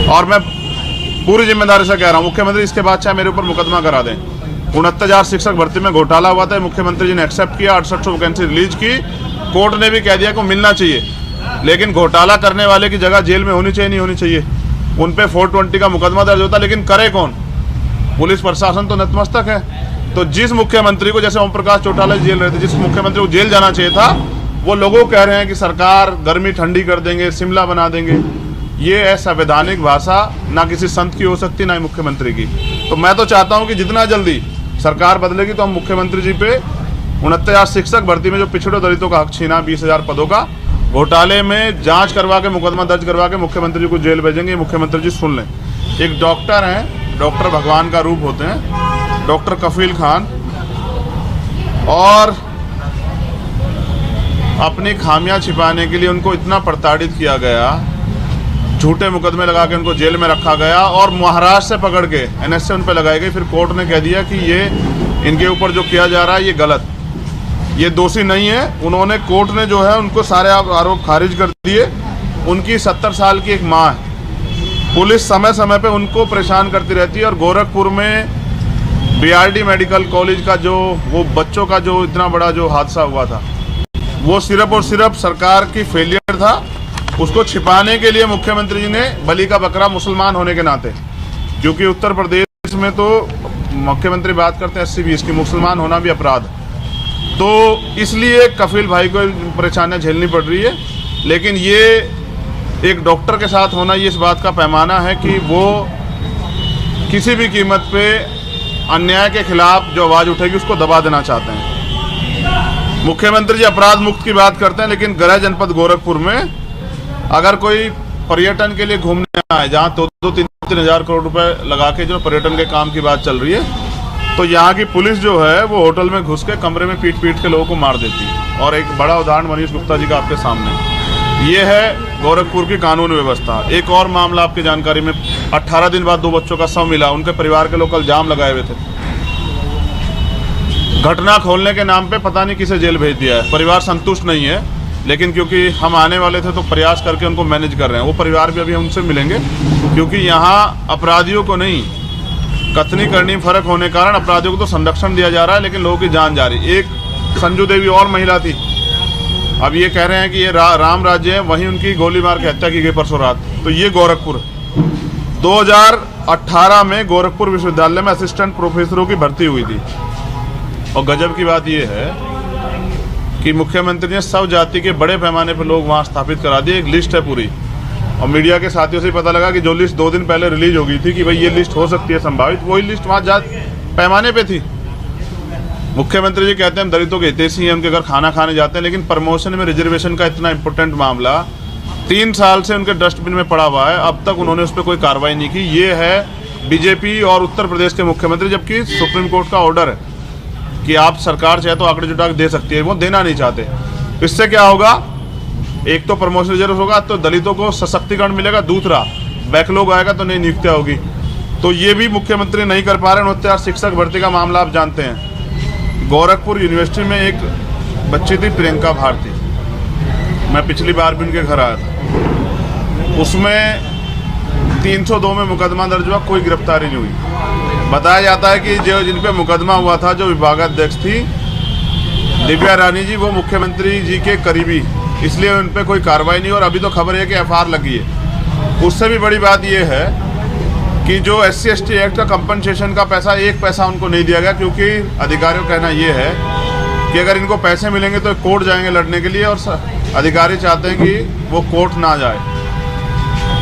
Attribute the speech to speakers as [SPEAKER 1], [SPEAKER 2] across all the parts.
[SPEAKER 1] और मैं पूरी जिम्मेदारी से कह रहा हूँ मुख्यमंत्री, इसके बाद चाहे मेरे ऊपर मुकदमा करा दें। 69,000 शिक्षक भर्ती में घोटाला हुआ था, मुख्यमंत्री जी ने एक्सेप्ट किया, 6800 वैकेंसी रिलीज की, कोर्ट ने भी कह दिया कि मिलना चाहिए, लेकिन घोटाला करने वाले की जगह जेल में होनी चाहिए, नहीं होनी चाहिए। उन पे 420 का मुकदमा दर्ज होता, लेकिन करे कौन? पुलिस प्रशासन तो नतमस्तक है। तो जिस मुख्यमंत्री को, जैसे ओम प्रकाश चौटाला जेल रहे थे, जिस मुख्यमंत्री को जेल जाना चाहिए था, वो लोगों कह रहे हैं कि सरकार गर्मी ठंडी कर देंगे, शिमला बना देंगे। ये असंवैधानिक भाषा ना किसी संत की हो सकती, ना ही मुख्यमंत्री की। तो मैं तो चाहता हूं कि जितना जल्दी सरकार बदलेगी तो हम मुख्यमंत्री जी पे 69,000 शिक्षक भर्ती में जो पिछड़े दलितों का हक छीना, 20,000 पदों का घोटाले में जांच करवा के, मुकदमा दर्ज करवा के मुख्यमंत्री जी को जेल भेजेंगे। मुख्यमंत्री जी सुन लें। एक डॉक्टर हैं, डॉक्टर भगवान का रूप होते हैं, डॉक्टर कफील खान, और अपनी खामियां छिपाने के लिए उनको इतना प्रताड़ित किया गया, झूठे मुकदमे लगा के उनको जेल में रखा गया, और महाराष्ट्र से पकड़ के NS से उन पर लगाई गई। फिर कोर्ट ने कह दिया कि ये इनके ऊपर जो किया जा रहा है ये गलत, ये दोषी नहीं है। उन्होंने, कोर्ट ने जो है उनको सारे आरोप खारिज कर दिए। उनकी 70 साल की एक माँ है, पुलिस समय समय पे उनको परेशान करती रहती है। और गोरखपुर में BRD मेडिकल कॉलेज का जो वो बच्चों का जो इतना बड़ा जो हादसा हुआ था, वो सिर्फ और सिर्फ सरकार की फेलियर था। उसको छिपाने के लिए मुख्यमंत्री जी ने बलि का बकरा मुसलमान होने के नाते, क्योंकि उत्तर प्रदेश में तो मुख्यमंत्री बात करते हैं 80-20 की, मुसलमान होना भी अपराध, तो इसलिए कफील भाई को परेशानियां झेलनी पड़ रही है। लेकिन ये एक डॉक्टर के साथ होना, ये इस बात का पैमाना है कि वो किसी भी कीमत पे अन्याय के खिलाफ जो आवाज़ उठेगी उसको दबा देना चाहते हैं। मुख्यमंत्री जी अपराध मुक्त की बात करते हैं, लेकिन गृह जनपद गोरखपुर में अगर कोई पर्यटन के लिए घूमने आए, जहाँ 2-3 हज़ार करोड़ रुपए लगा के जो पर्यटन के काम की बात चल रही है, तो यहाँ की पुलिस जो है वो होटल में घुस के कमरे में पीट के लोगों को मार देती है। और एक बड़ा उदाहरण मनीष गुप्ता जी का आपके सामने, ये है गोरखपुर की कानून व्यवस्था। एक और मामला आपकी जानकारी में, 18 दिन बाद 2 बच्चों का शव मिला, उनके परिवार के लोग कल जाम लगाए हुए थे। घटना खोलने के नाम पे पता नहीं किसे जेल भेज दिया है। परिवार संतुष्ट नहीं है, लेकिन क्योंकि हम आने वाले थे तो प्रयास करके उनको मैनेज कर रहे हैं। वो परिवार भी अभी हमसे मिलेंगे, क्योंकि यहाँ अपराधियों को नहीं, कथनी करनी फर्क होने कारण अपराधियों को तो संरक्षण दिया जा रहा है, लेकिन लोगों की जान जा रही। एक संजू देवी और महिला थी, अब ये कह रहे हैं कि ये राम राज्य है, वहीं उनकी गोली मार के हत्या की गई परसों रात। तो ये गोरखपुर 2018 में गोरखपुर विश्वविद्यालय में असिस्टेंट प्रोफेसरों की भर्ती हुई थी। और गजब की बात यह है कि मुख्यमंत्री ने सब जाति के बड़े पैमाने पर लोग वहाँ स्थापित करा दिए। एक लिस्ट है पूरी, और मीडिया के साथियों से पता लगा कि जो लिस्ट 2 दिन पहले रिलीज हो गई थी कि भाई ये लिस्ट हो सकती है संभावित, वही लिस्ट वहाँ जात पैमाने पे थी। मुख्यमंत्री जी कहते हैं हम दलितों के हितैषी हैं, उनके घर खाना खाने जाते हैं, लेकिन प्रमोशन में रिजर्वेशन का इतना इंपॉर्टेंट मामला 3 साल से उनके डस्टबिन में पड़ा हुआ है, अब तक उन्होंने उस पर कोई कार्रवाई नहीं की। ये है बीजेपी और उत्तर प्रदेश के मुख्यमंत्री, जबकि सुप्रीम कोर्ट का ऑर्डर है कि आप सरकार चाहे तो आंकड़े जुटा के दे सकती है, वो देना नहीं चाहते। इससे क्या होगा? एक तो प्रमोशन रिजर्व होगा तो दलितों को सशक्तिकरण मिलेगा, दूसरा बैकलॉग आएगा तो नई नियुक्तियां होगी। तो ये भी मुख्यमंत्री नहीं कर पा रहे। 69,000 शिक्षक भर्ती का मामला आप जानते हैं। गोरखपुर यूनिवर्सिटी में एक बच्ची थी प्रियंका भारती, मैं पिछली बार भी उनके घर आया था, उसमें 302 में मुकदमा दर्ज हुआ, कोई गिरफ्तारी नहीं हुई। बताया जाता है कि जो जिन पे मुकदमा हुआ था, जो विभागाध्यक्ष थी दिव्या रानी जी, वो मुख्यमंत्री जी के करीबी, इसलिए उन पर कोई कार्रवाई नहीं। और अभी तो खबर है कि FIR लगी है। उससे भी बड़ी बात यह है कि जो SC/ST एक्ट का कंपनसेशन का पैसा, 1 पैसा उनको नहीं दिया गया, क्योंकि अधिकारियों का कहना ये है कि अगर इनको पैसे मिलेंगे तो कोर्ट जाएंगे लड़ने के लिए, और अधिकारी चाहते हैं कि वो कोर्ट ना जाए।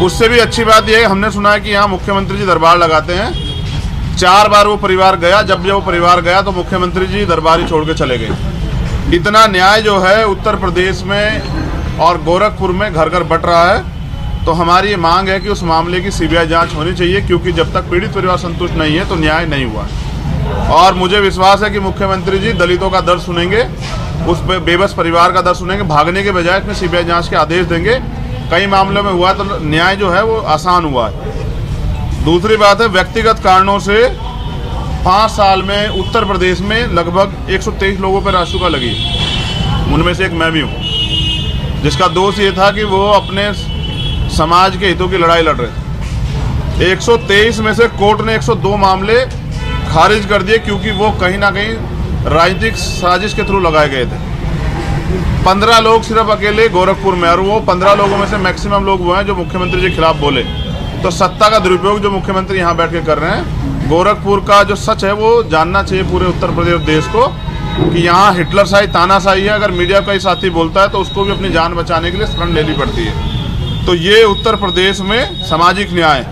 [SPEAKER 1] उससे भी अच्छी बात यह है, हमने सुना है कि यहाँ मुख्यमंत्री जी दरबार लगाते हैं। 4 बार वो परिवार गया, जब वो परिवार गया तो मुख्यमंत्री जी दरबार ही छोड़ के चले गए। इतना न्याय जो है उत्तर प्रदेश में और गोरखपुर में घर घर बट रहा है। तो हमारी ये मांग है कि उस मामले की CBI जांच होनी चाहिए, क्योंकि जब तक पीड़ित परिवार संतुष्ट नहीं है तो न्याय नहीं हुआ। और मुझे विश्वास है कि मुख्यमंत्री जी दलितों का दर्द सुनेंगे, उस बेबस परिवार का दर्द सुनेंगे, भागने के बजाय इसमें CBI जांच के आदेश देंगे। कई मामलों में हुआ तो न्याय जो है वो आसान हुआ है। दूसरी बात है, व्यक्तिगत कारणों से 5 साल में उत्तर प्रदेश में लगभग 123 लोगों पर रासुका लगी, उनमें से एक मैं भी हूँ, जिसका दोष ये था कि वो अपने समाज के हितों की लड़ाई लड़ रहे थे। 123 में से कोर्ट ने 102 मामले खारिज कर दिए क्योंकि वो कहीं ना कहीं राजनीतिक साजिश के थ्रू लगाए गए थे। 15 लोग सिर्फ अकेले गोरखपुर में, और वो 15 लोगों में से मैक्सिमम लोग वो हैं जो मुख्यमंत्री जी के खिलाफ बोले। तो सत्ता का दुरुपयोग जो मुख्यमंत्री यहाँ बैठ के कर रहे हैं, गोरखपुर का जो सच है वो जानना चाहिए पूरे उत्तर प्रदेश देश को कि यहाँ हिटलरशाही तानाशाही है। अगर मीडिया का ही साथी बोलता है तो उसको भी अपनी जान बचाने के लिए शरण लेनी पड़ती है। तो ये उत्तर प्रदेश में सामाजिक न्याय